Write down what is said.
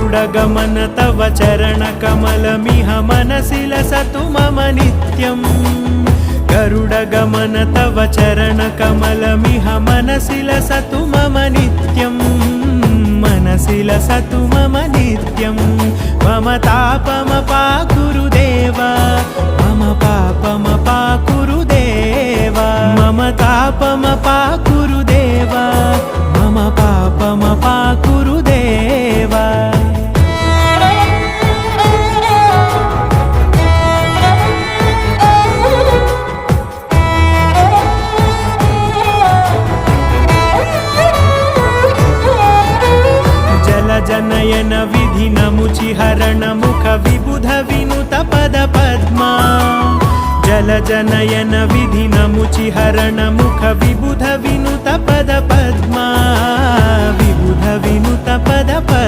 गरुडगमन तव चरणकमलमिह मनसि लसतु मम नित्यम् गरुडगमन तव चरणकमलमिह मनसि लसतु मम नित्यम् मनसि लसतु मम नित्यम् मम तापमपाकुरु देव मम पापमपाकुरु देव मम तापमपाकुरु देव मम पापमपाकुरु देव जनयन विधिनमुचिहरण मुख विबुध विनुत पद पद्मा जल जनयन विधिनमुचिहरण मुख विबुध विनुत पद पद्मा विबुध विनुत पद पद्मा।